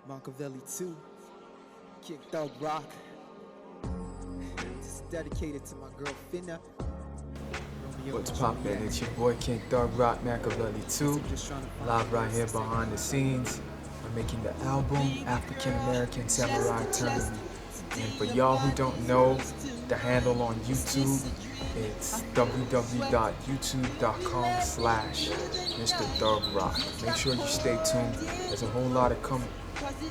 Makaveli Tu, Kick Thug Rock. This is dedicated to my girl Finna. What's poppin'? It's your boy King Thug Rock, Makaveli Tu, live right here behind the scenes. I'm making the album African American Samurai Eternity. And for y'all who don't know, the handle on YouTube, it's www.youtube.com/Mr. Thug Rock. Make sure you stay tuned. There's a whole lot of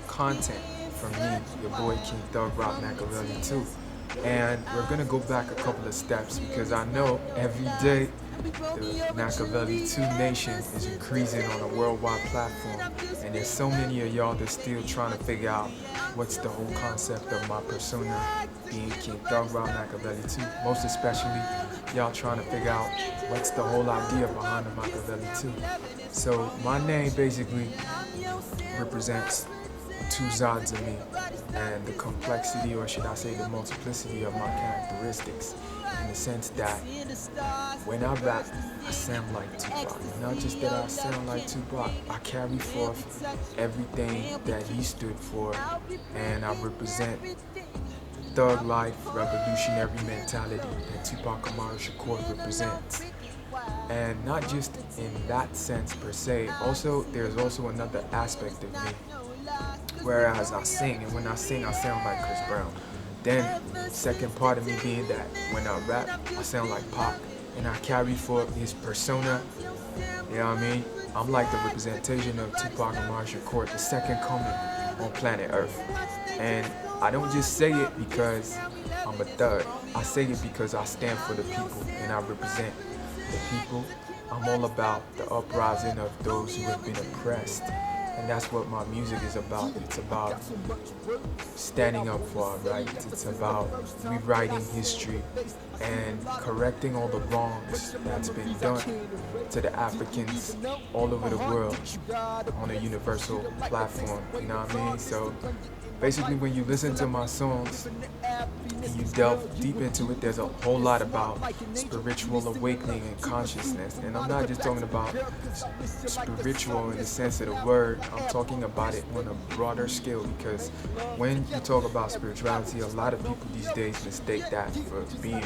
content from me, your boy King Thug Rock, Makaveli Tu. And we're gonna go back a couple of steps because I know every day the Makaveli Tu Nation is increasing on a worldwide platform, and there's so many of y'all that's still trying to figure out what's the whole concept of my persona being King Thug Rock Makaveli Tu. Most especially y'all trying to figure out what's the whole idea behind the Makaveli Tu. So my name basically represents two sides of me and the complexity, or should I say the multiplicity of my characteristics, in the sense that when I rap, I sound like Tupac. Not just that I sound like Tupac, I carry forth everything that he stood for, and I represent thug life, revolutionary mentality that Tupac Shakur represents. And not just in that sense per se, there's also another aspect of me. Whereas I sing, and when I sing, I sound like Chris Brown. Then, second part of me being that when I rap, I sound like Pac, and I carry forth his persona. You know what I mean? I'm like the representation of Tupac Shakur, the second coming on planet Earth. And I don't just say it because I'm a thug. I say it because I stand for the people, and I represent the people. I'm all about the uprising of those who have been oppressed. And that's what my music is about. It's about standing up for our rights. It's about rewriting history and correcting all the wrongs that's been done to the Africans all over the world on a universal platform. You know what I mean? So basically, when you listen to my songs and you delve deep into it, there's a whole lot about spiritual awakening and consciousness. And I'm not just talking about spiritual in the sense of the word, I'm talking about it on a broader scale, because when you talk about spirituality, a lot of people these days mistake that for being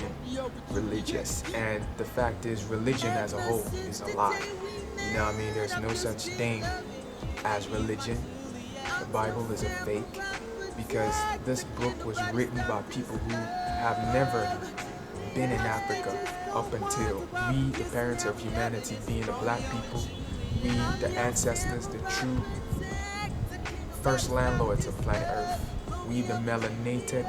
religious. And the fact is, religion as a whole is a lie. You know what I mean? There's no such thing as religion. The Bible is a fake, because this book was written by people who have never been in Africa up until we, the parents of humanity, being the black people, we, the ancestors, the true first landlords of planet Earth, we, the melanated,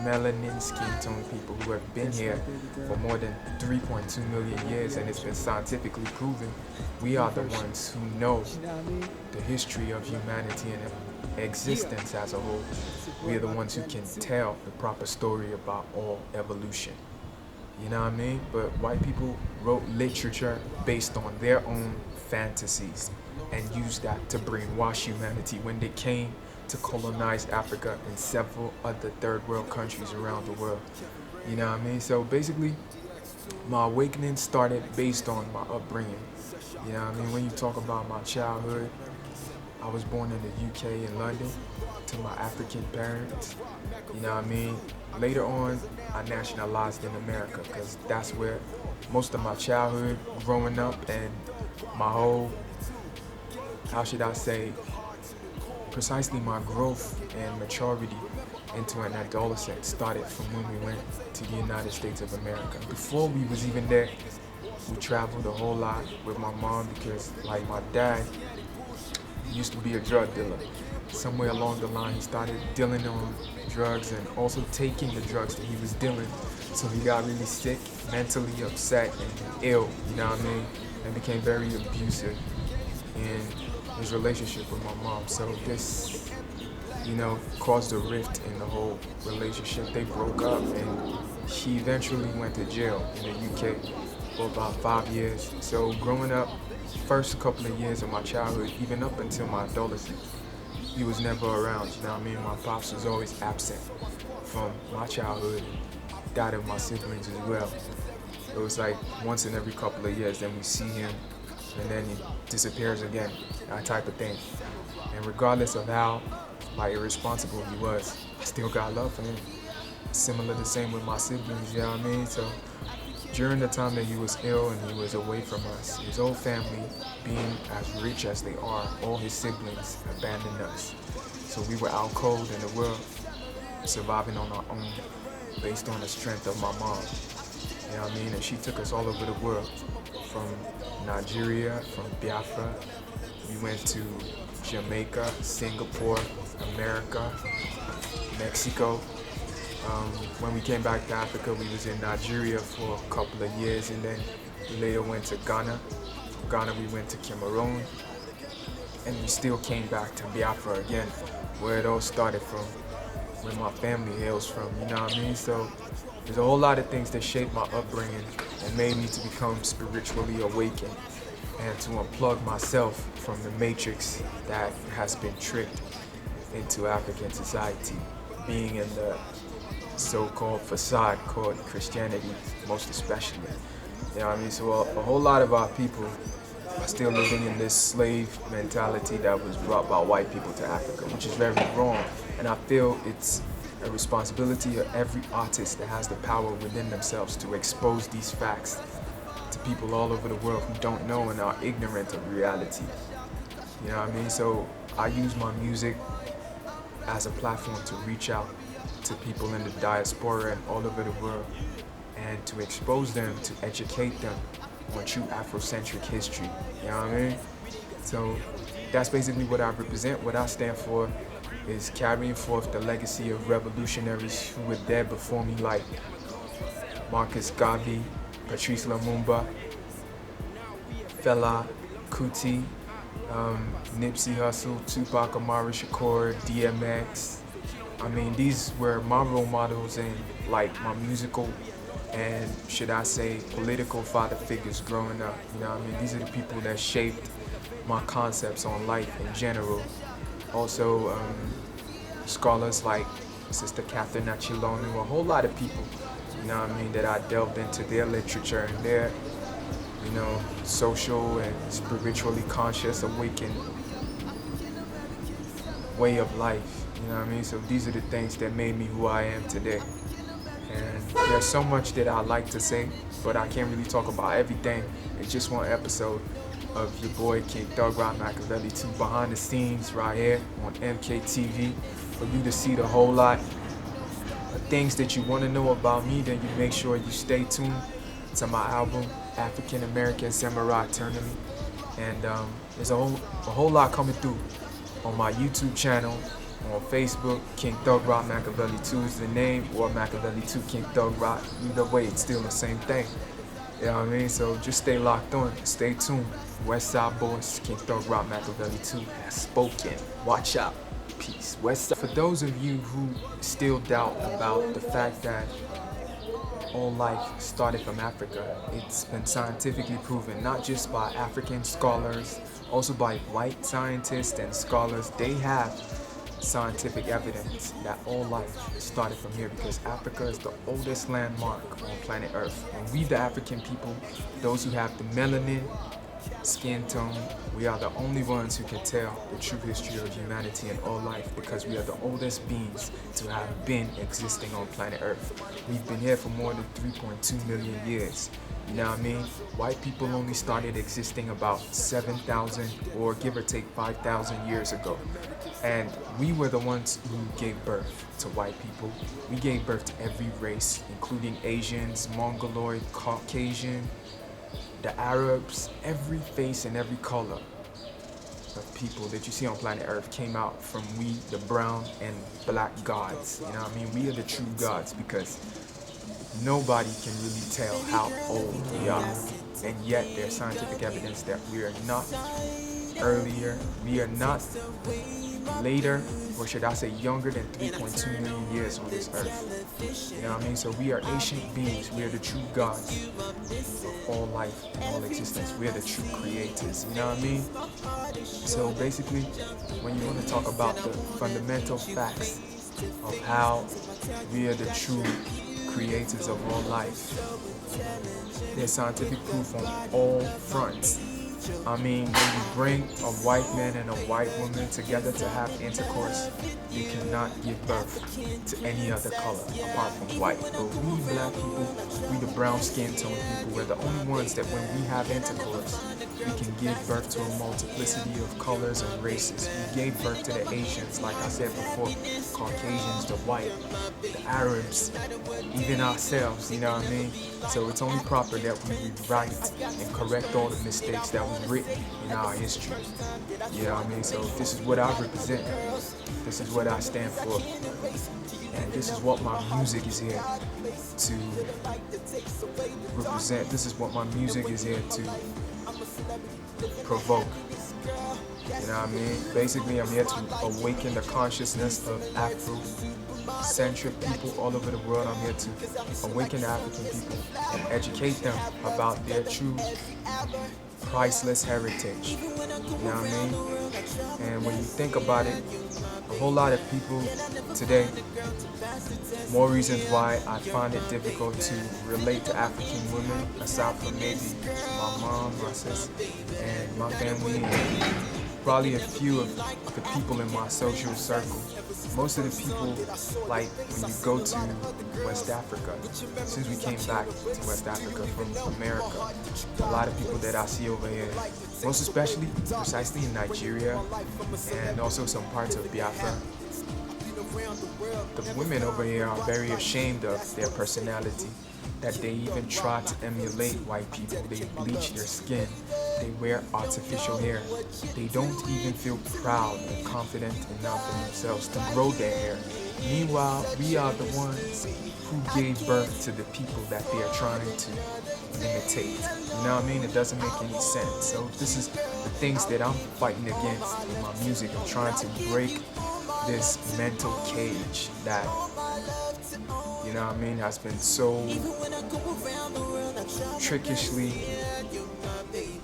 melanin skin tone people who have been here for more than 3.2 million years, and it's been scientifically proven, we are the ones who know the history of humanity and existence as a whole. We are the ones who can tell the proper story about all evolution. You know what I mean? But white people wrote literature based on their own fantasies and used that to brainwash humanity when they came to colonize Africa and several other third world countries around the world. You know what I mean? So basically, my awakening started based on my upbringing. You know what I mean? When you talk about my childhood, I was born in the UK in London to my African parents. You know what I mean? Later on, I nationalized in America because that's where most of my childhood growing up and my whole, how should I say, precisely my growth and maturity into an adolescent started from when we went to the United States of America. Before we was even there, we traveled a whole lot with my mom because, like, my dad used to be a drug dealer. Somewhere along the line, he started dealing on drugs and also taking the drugs that he was dealing. So he got really sick, mentally upset and ill, you know what I mean? And became very abusive in his relationship with my mom. So this, caused a rift in the whole relationship. They broke up, and she eventually went to jail in the UK for about 5 years. So growing up, first couple of years of my childhood, even up until my adolescence, he was never around, you know what I mean? My pops was always absent from my childhood, that of my siblings as well. It was like once in every couple of years, then we see him, and then he disappears again, that type of thing. And regardless of how like irresponsible he was, I still got love for him. Similar the same with my siblings, you know what I mean? So during the time that he was ill and he was away from us, his whole family, being as rich as they are, all his siblings abandoned us. So we were out cold in the world, surviving on our own, based on the strength of my mom. You know what I mean? And she took us all over the world, from Nigeria, from Biafra. We went to Jamaica, Singapore, America, Mexico. When we came back to Africa, we was in Nigeria for a couple of years, and then we later went to Ghana. From Ghana, we went to Cameroon, and we still came back to Biafra again, where it all started from, where my family hails from, you know what I mean? So there's a whole lot of things that shaped my upbringing and made me to become spiritually awakened and to unplug myself from the matrix that has been tricked into African society, being in the so-called facade called Christianity, most especially. You know what I mean? So a whole lot of our people are still living in this slave mentality that was brought by white people to Africa, which is very wrong. And I feel it's a responsibility of every artist that has the power within themselves to expose these facts to people all over the world who don't know and are ignorant of reality. You know what I mean? So I use my music as a platform to reach out to people in the diaspora and all over the world, and to expose them, to educate them on true Afrocentric history. You know what I mean? So that's basically what I represent. What I stand for is carrying forth the legacy of revolutionaries who were there before me, like Marcus Garvey, Patrice Lumumba, Fela Kuti, Nipsey Hussle, Tupac Amaru Shakur, DMX. I mean, these were my role models and like my musical and, should I say, political father figures growing up. You know what I mean? These are the people that shaped my concepts on life in general. Also, scholars like Sister Catherine Achillonu, a whole lot of people, you know what I mean, that I delved into their literature and their, you know, social and spiritually conscious, awakened way of life. You know what I mean? So these are the things that made me who I am today. And there's so much that I like to say, but I can't really talk about everything in just one episode of your boy King Thug Rock Makaveli 2 behind the scenes right here on MKTV, for you to see the whole lot of things that you want to know about me. Then you make sure you stay tuned to my album African American Samurai Tournament, and there's a whole lot coming through on my YouTube channel, on Facebook. King Thug Rock Makaveli 2 is the name, or Makaveli 2 King Thug Rock. Either way, it's still the same thing. You know what I mean? So just stay locked on, stay tuned. Westside Boys, King Thug Rock Makaveli 2 has spoken. Watch out. Peace. Westside. For those of you who still doubt about the fact that all life started from Africa, it's been scientifically proven, not just by African scholars, also by white scientists and scholars. They have scientific evidence that all life started from here, because Africa is the oldest landmark on planet Earth. And we, the African people, those who have the melanin skin tone, we are the only ones who can tell the true history of humanity and all life, because we are the oldest beings to have been existing on planet Earth. We've been here for more than 3.2 million years. You know what I mean? White people only started existing about 7,000 or give or take 5,000 years ago. And we were the ones who gave birth to white people. We gave birth to every race, including Asians, Mongoloid, Caucasian, the Arabs. Every face and every color of people that you see on planet Earth came out from we, the brown and black gods. You know what I mean? We are the true gods, because nobody can really tell how old we are. And yet there's scientific evidence that we are not earlier, we are not later, or should I say younger than 3.2 million years on this earth. You know what I mean? So we are ancient beings. We are the true gods of all life and all existence. We are the true creators. You know what I mean? So basically, when you want to talk about the fundamental facts of how we are the true creators of all life, there's scientific proof on all fronts I mean, when you bring a white man and a white woman together to have intercourse, they cannot give birth to any other color apart from white. But we black people, we the brown skin tone people, we're the only ones that when we have intercourse, we can give birth to a multiplicity of colors and races. We gave birth to the Asians, like I said before, Caucasians, the white, the Arabs, even ourselves, you know what I mean? So it's only proper that we rewrite and correct all the mistakes that were written in our history. You know what I mean? So this is what I represent. This is what I stand for. And this is what my music is here to represent. This is what my music is here to provoke. You know what I mean? Basically, I'm here to awaken the consciousness of Afro-centric people all over the world. I'm here to awaken the African people and educate them about their true priceless heritage. You know what I mean? And when you think about it, a whole lot of people today, more reasons why I find it difficult to relate to African women, aside from maybe my mom, my sister, and my family, and probably a few of the people in my social circle. Most of the people, like when you go to West Africa, since we came back to West Africa from America, a lot of people that I see over here, most especially precisely in Nigeria and also some parts of Biafra, the women over here are very ashamed of their personality, that they even try to emulate white people. They bleach their skin, they wear artificial hair, they don't even feel proud or confident enough in themselves to grow their hair. Meanwhile, we are the ones who gave birth to the people that they are trying to imitate. You know what I mean? It doesn't make any sense. So this is the things that I'm fighting against in my music. I'm trying to break this mental cage that, you know what I mean, has been so trickishly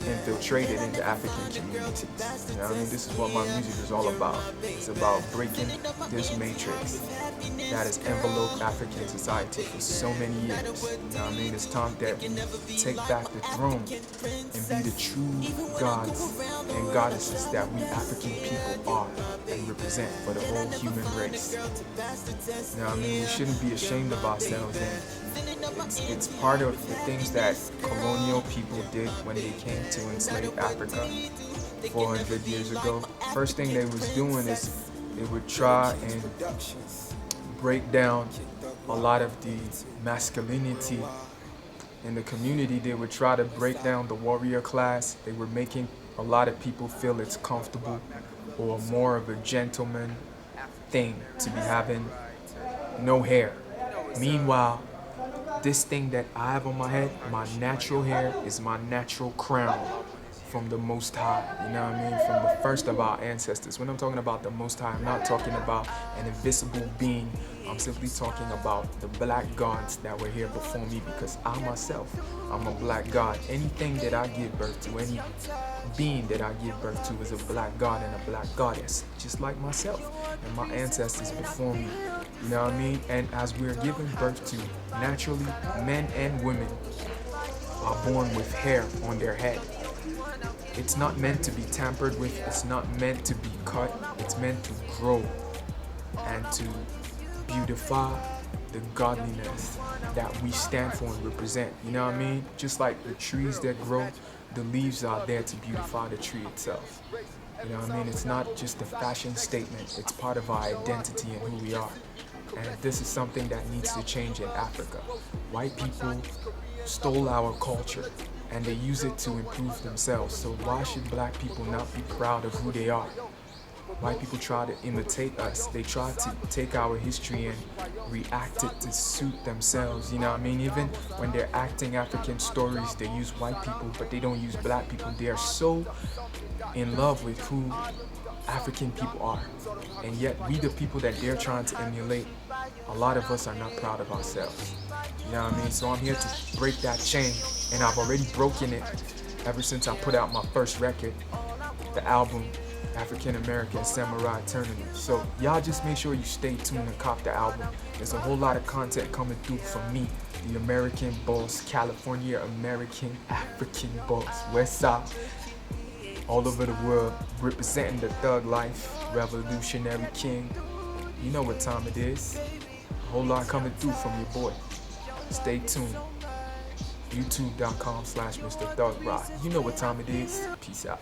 infiltrated into African communities. You know what I mean? This is what my music is all about. It's about breaking this matrix that has enveloped African society for so many years. You know what I mean? It's time that we take back the throne and be the true gods and goddesses that we African people are and represent for the whole human race. You know what I mean? We shouldn't be ashamed of ourselves, and it's part of the things that colonial people did when they came to enslave Africa 400 years ago. First thing they was doing is they would try and break down a lot of the masculinity in the community. They would try to break down the warrior class. They were making a lot of people feel it's comfortable or more of a gentleman thing to be having no hair. Meanwhile, this thing that I have on my head, my natural hair, is my natural crown from the Most High. You know what I mean? From the first of our ancestors. When I'm talking about the Most High, I'm not talking about an invisible being. I'm simply talking about the black gods that were here before me, because I myself, I'm a black god. Anything that I give birth to, any being that I give birth to is a black god and a black goddess, just like myself and my ancestors before me. You know what I mean? And as we're giving birth to, naturally, men and women are born with hair on their head. It's not meant to be tampered with. It's not meant to be cut. It's meant to grow and to beautify the godliness that we stand for and represent. You know what I mean? Just like the trees that grow, the leaves are there to beautify the tree itself. You know what I mean? It's not just a fashion statement. It's part of our identity and who we are. And this is something that needs to change in Africa. White people stole our culture and they use it to improve themselves. So why should black people not be proud of who they are? White people try to imitate us. They try to take our history and react it to suit themselves. You know what I mean? Even when they're acting African stories, they use white people, but they don't use black people. They are so in love with who African people are. And yet we, the people that they're trying to emulate, a lot of us are not proud of ourselves. You know what I mean? So I'm here to break that chain, and I've already broken it ever since I put out my first record, the album African American Samurai Eternity. So y'all just make sure you stay tuned and cop the album. There's a whole lot of content coming through from me, the American boss, California American African boss, West Side. all over the world, representing the thug life, revolutionary king. You know what time it is. A whole lot coming through from your boy. Stay tuned. YouTube.com/Mr. Thug Rock. You know what time it is. Peace out.